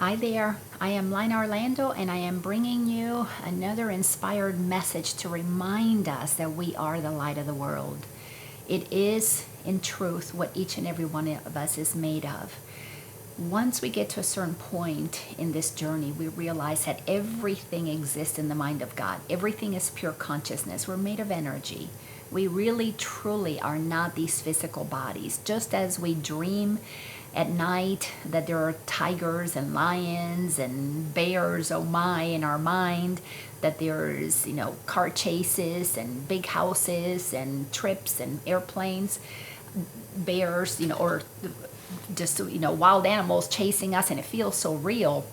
Hi there, I am Laina Orlando, and I am bringing you another inspired message to remind us that we are the light of the world. It is, in truth, what each and every one of us is made of. Once we get to a certain point in this journey, we realize that everything exists in the mind of God. Everything is pure consciousness. We're made of energy. We really, truly are not these physical bodies. Just as we dream at night that there are tigers and lions and bears, oh my, in our mind, that there's, car chases and big houses and trips and airplanes, bears, or just, wild animals chasing us, and it feels so real.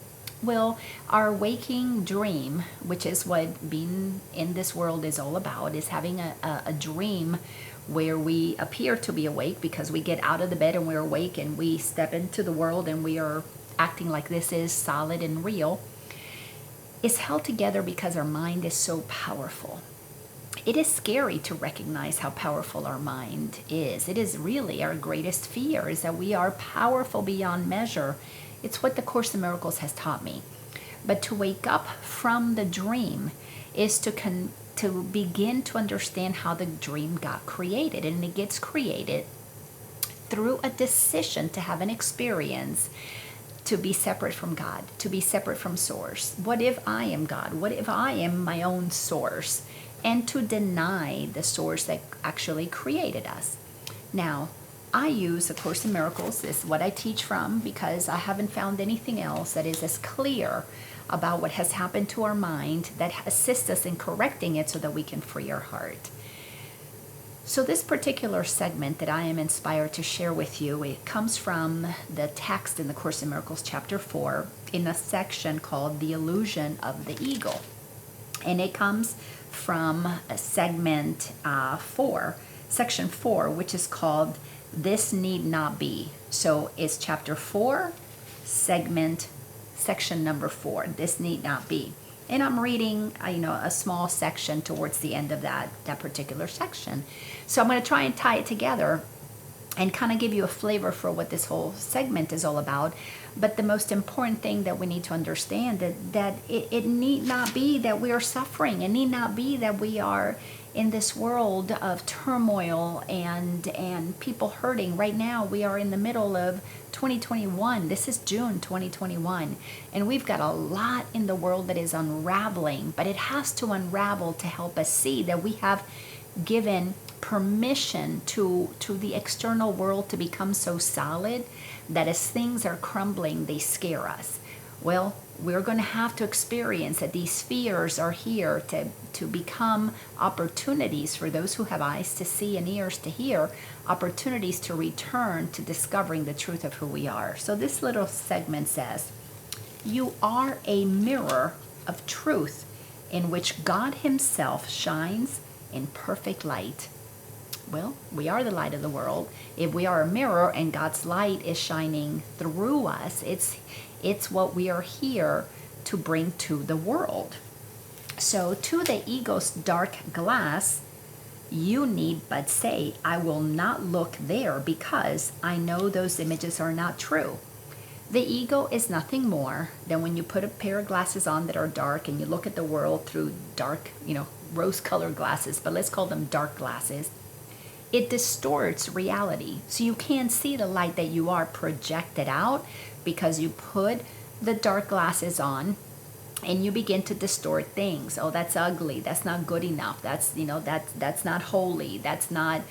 Well, our waking dream, which is what being in this world is all about, is having a dream where we appear to be awake because we get out of the bed and we're awake and we step into the world and we are acting like this is solid and real, is held together because our mind is so powerful. It is scary to recognize how powerful our mind is. It is really our greatest fear, is that we are powerful beyond measure. It's what the Course in Miracles has taught me. But to wake up from the dream is to begin to understand how the dream got created. And it gets created through a decision to have an experience, to be separate from God, to be separate from Source. What if I am God? What if I am my own source? And to deny the source that actually created us. Now, I use A Course in Miracles, this is what I teach from, because I haven't found anything else that is as clear about what has happened to our mind that assists us in correcting it so that we can free our heart. So this particular segment that I am inspired to share with you, it comes from the text in the Course in Miracles chapter 4 in a section called The Illusion of the Ego. And it comes from segment 4, section 4, which is called This Need Not Be. So it's chapter 4, section number 4, This Need Not Be. And I'm reading, a small section towards the end of that particular section. So I'm going to try and tie it together and kind of give you a flavor for what this whole segment is all about. But the most important thing that we need to understand that it need not be that we are suffering. It need not be that we are in this world of turmoil and people hurting. Right now, we are in the middle of 2021. This is June 2021. And we've got a lot in the world that is unraveling. But it has to unravel to help us see that we have given permission to the external world to become so solid that as things are crumbling, they scare us. Well, we're going to have to experience that these fears are here to become opportunities for those who have eyes to see and ears to hear, opportunities to return to discovering the truth of who we are. So this little segment says, you are a mirror of truth in which God Himself shines in perfect light. Well, we are the light of the world. If we are a mirror and God's light is shining through us, it's what we are here to bring to the world. So to the ego's dark glass, you need but say, I will not look there because I know those images are not true. The ego is nothing more than when you put a pair of glasses on that are dark and you look at the world through dark, rose-colored glasses, but let's call them dark glasses. It distorts reality. So you can't see the light that you are projected out because you put the dark glasses on and you begin to distort things. Oh, that's ugly. That's not good enough. That's not holy. That's not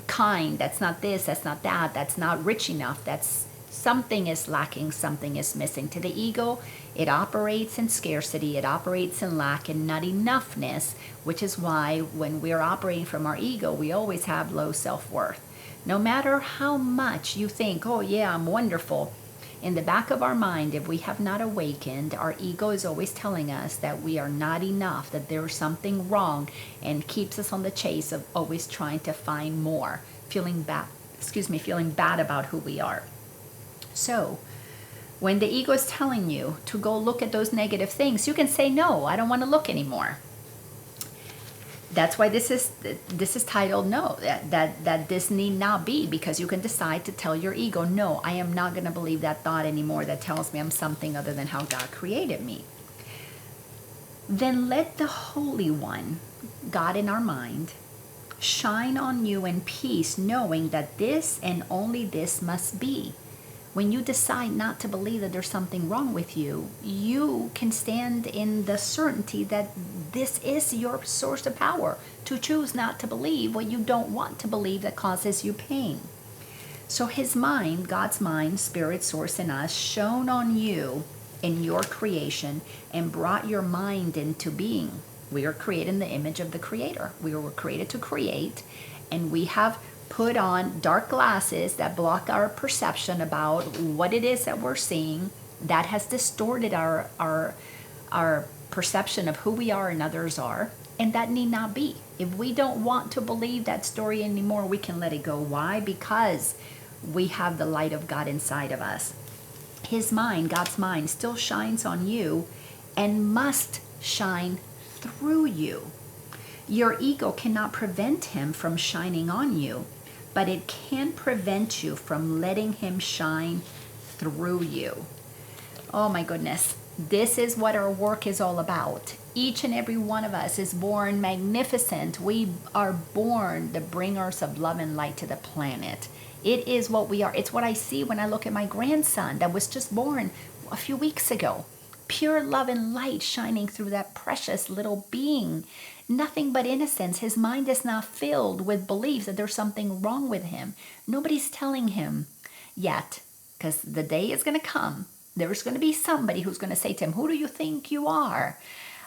kind. That's not this. That's not that. That's not rich enough. That's something is lacking. Something is missing. To the ego, it operates in scarcity. It operates in lack and not enoughness, which is why when we're operating from our ego, we always have low self-worth. No matter how much you think, oh yeah, I'm wonderful, in the back of our mind, if we have not awakened, our ego is always telling us that we are not enough, that there's something wrong, and keeps us on the chase of always trying to find more, feeling bad about who we are. So, when the ego is telling you to go look at those negative things, you can say, no, I don't want to look anymore. That's why this is titled no, that this need not be, because you can decide to tell your ego, no, I am not going to believe that thought anymore that tells me I'm something other than how God created me. Then let the Holy One, God in our mind, shine on you in peace, knowing that this and only this must be. When you decide not to believe that there's something wrong with you, you can stand in the certainty that this is your source of power, to choose not to believe what you don't want to believe that causes you pain. So his mind, God's mind, spirit source in us, shone on you in your creation and brought your mind into being. We are created in the image of the Creator. We were created to create, and we have put on dark glasses that block our perception about what it is that we're seeing. That has distorted our perception of who we are and others are, and that need not be. If we don't want to believe that story anymore, we can let it go. Why? Because we have the light of God inside of us. His mind, God's mind, still shines on you and must shine through you. Your ego cannot prevent him from shining on you, but it can prevent you from letting him shine through you. Oh my goodness. This is what our work is all about. Each and every one of us is born magnificent. We are born the bringers of love and light to the planet. It is what we are. It's what I see when I look at my grandson that was just born a few weeks ago. Pure love and light shining through that precious little being. Nothing but innocence. His mind is not filled with beliefs that there's something wrong with him. Nobody's telling him yet, because the day is going to come. There's going to be somebody who's going to say to him, who do you think you are?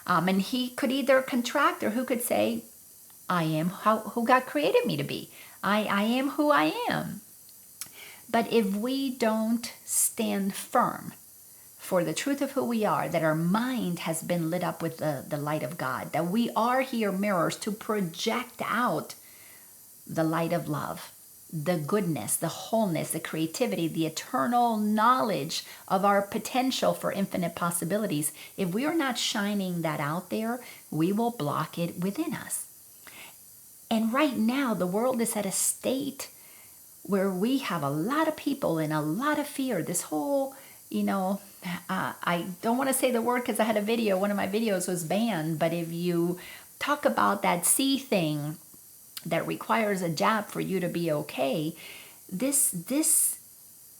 And he could either contract, or who could say, I am who God created me to be. I am who I am. But if we don't stand firm for the truth of who we are, that our mind has been lit up with the light of God, that we are here mirrors to project out the light of love, the goodness, the wholeness, the creativity, the eternal knowledge of our potential for infinite possibilities. If we are not shining that out there, we will block it within us. And right now, the world is at a state where we have a lot of people in a lot of fear. This whole, I don't want to say the word because I had a video, one of my videos was banned, but if you talk about that C thing that requires a jab for you to be okay, this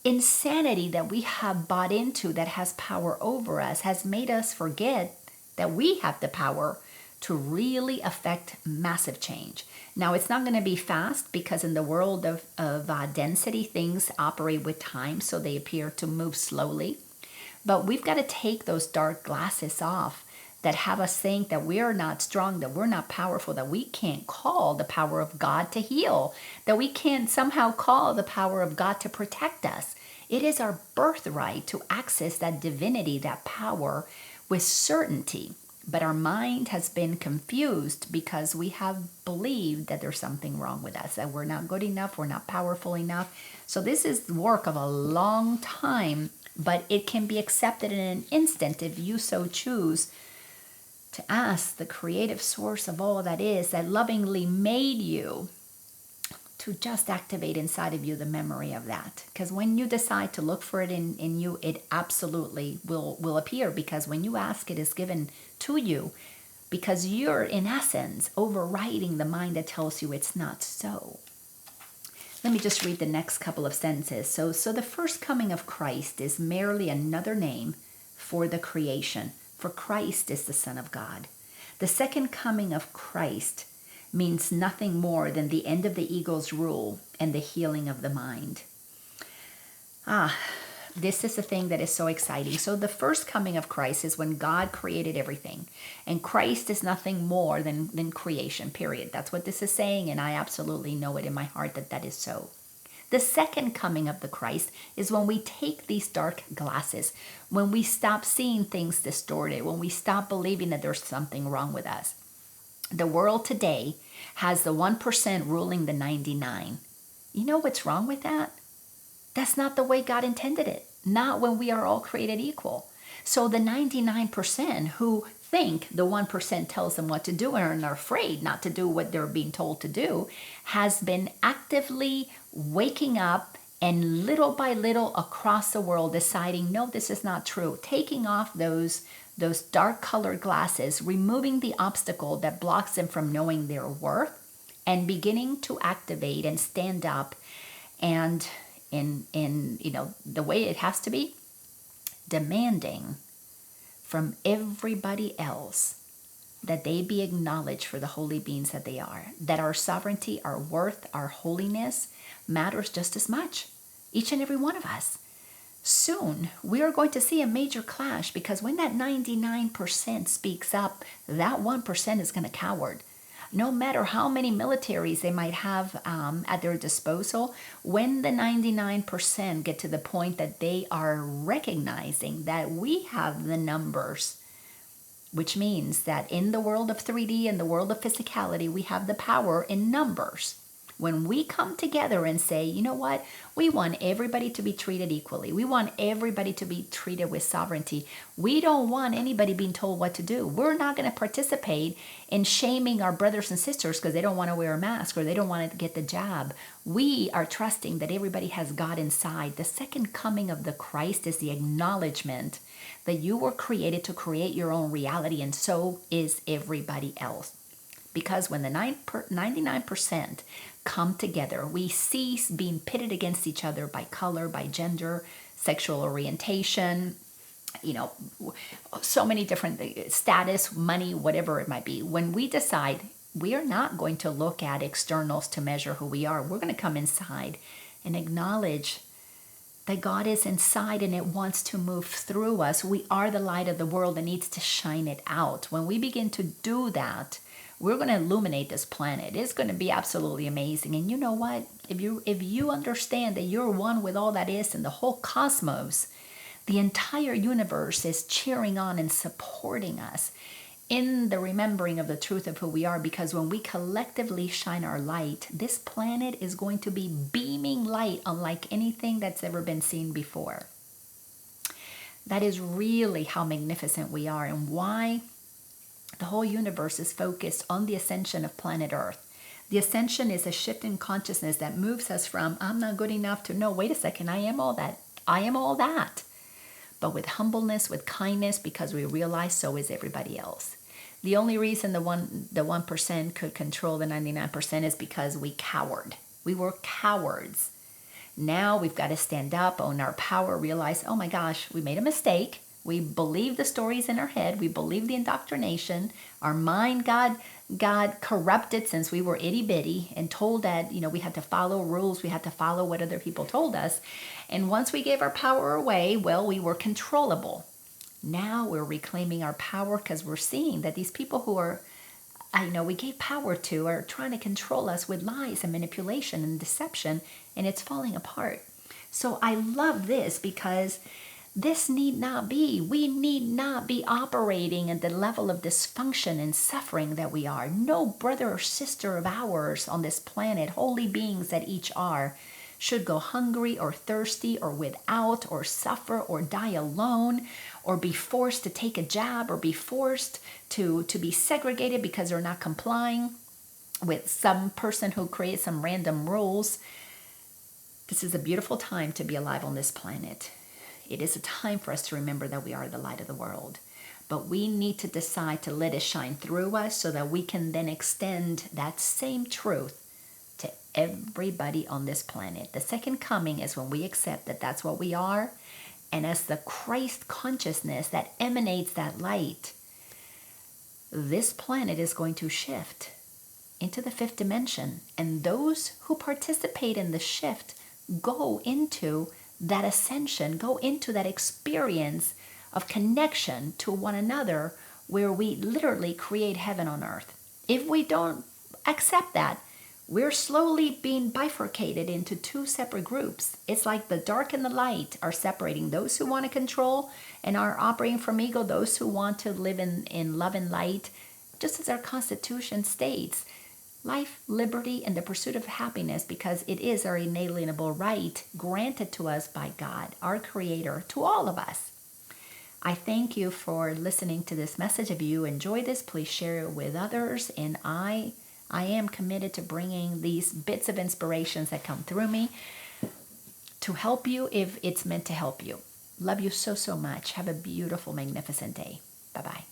insanity that we have bought into that has power over us has made us forget that we have the power to really affect massive change. Now, it's not going to be fast, because in the world of density, things operate with time, so they appear to move slowly. But we've got to take those dark glasses off that have us think that we're not strong, that we're not powerful, that we can't call the power of God to heal, that we can't somehow call the power of God to protect us. It is our birthright to access that divinity, that power, with certainty. But our mind has been confused because we have believed that there's something wrong with us, that we're not good enough, we're not powerful enough. So this is the work of a long time, but it can be accepted in an instant if you so choose to ask the creative source of all that is, that lovingly made you, to just activate inside of you the memory of that. Because when you decide to look for it in you, it absolutely will appear, because when you ask, it is given to you, because you're in essence overriding the mind that tells you it's not so. Let me just read the next couple of sentences. So the first coming of Christ is merely another name for the creation, for Christ is the Son of God. The second coming of Christ means nothing more than the end of the ego's rule and the healing of the mind. This is the thing that is so exciting. So the first coming of Christ is when God created everything. And Christ is nothing more than creation, period. That's what this is saying, and I absolutely know it in my heart that that is so. The second coming of the Christ is when we take these dark glasses, when we stop seeing things distorted, when we stop believing that there's something wrong with us. The world today has the 1% ruling the 99. You know what's wrong with that? That's not the way God intended it. Not when we are all created equal. So the 99% who think the 1% tells them what to do and are afraid not to do what they're being told to do, has been actively waking up and little by little across the world deciding, no, this is not true, taking off those dark colored glasses, removing the obstacle that blocks them from knowing their worth, and beginning to activate and stand up, and in the way it has to be, demanding from everybody else that they be acknowledged for the holy beings that they are, that our sovereignty, our worth, our holiness matters just as much, each and every one of us. Soon, we are going to see a major clash, because when that 99% speaks up, that 1% is going to cower. No matter how many militaries they might have at their disposal, when the 99% get to the point that they are recognizing that we have the numbers, which means that in the world of 3D and the world of physicality, we have the power in numbers. When we come together and say, you know what, we want everybody to be treated equally. We want everybody to be treated with sovereignty. We don't want anybody being told what to do. We're not going to participate in shaming our brothers and sisters because they don't want to wear a mask or they don't want to get the jab. We are trusting that everybody has God inside. The second coming of the Christ is the acknowledgement that you were created to create your own reality, and so is everybody else. Because when the 99% come together, we cease being pitted against each other by color, by gender, sexual orientation, so many different status, money, whatever it might be. When we decide we are not going to look at externals to measure who we are, we're going to come inside and acknowledge that God is inside and it wants to move through us. We are the light of the world and needs to shine it out. When we begin to do that, we're going to illuminate this planet. It's going to be absolutely amazing. And you know what? If you understand that you're one with all that is and the whole cosmos, the entire universe is cheering on and supporting us in the remembering of the truth of who we are. Because when we collectively shine our light, this planet is going to be beaming light unlike anything that's ever been seen before. That is really how magnificent we are, and why the whole universe is focused on the ascension of planet Earth. The ascension is a shift in consciousness that moves us from, I'm not good enough, to, no, wait a second, I am all that. I am all that. But with humbleness, with kindness, because we realize so is everybody else. The only reason the 1% could control the 99% is because we cowered. We were cowards. Now we've got to stand up, own our power, realize, oh my gosh, we made a mistake. We believe the stories in our head. We believe the indoctrination. Our mind got corrupted since we were itty bitty and told that, we had to follow rules. We had to follow what other people told us. And once we gave our power away, well, we were controllable. Now we're reclaiming our power because we're seeing that these people who we gave power to are trying to control us with lies and manipulation and deception, and it's falling apart. So I love this because this need not be. We need not be operating at the level of dysfunction and suffering that we are. No brother or sister of ours on this planet, holy beings that each are, should go hungry or thirsty or without or suffer or die alone or be forced to take a jab or be forced to be segregated because they're not complying with some person who created some random rules. This is a beautiful time to be alive on this planet. It is a time for us to remember that we are the light of the world. But we need to decide to let it shine through us so that we can then extend that same truth to everybody on this planet. The second coming is when we accept that that's what we are. And as the Christ consciousness that emanates that light, this planet is going to shift into the fifth dimension. And those who participate in the shift go into that ascension, go into that experience of connection to one another where we literally create heaven on earth. If we don't accept that, we're slowly being bifurcated into two separate groups. It's like the dark and the light are separating those who want to control and are operating from ego, those who want to live in love and light, just as our Constitution states. Life, liberty, and the pursuit of happiness, because it is our inalienable right granted to us by God, our Creator, to all of us. I thank you for listening to this message. If you enjoy this, please share it with others. And I am committed to bringing these bits of inspirations that come through me to help you if it's meant to help you. Love you so, so much. Have a beautiful, magnificent day. Bye-bye.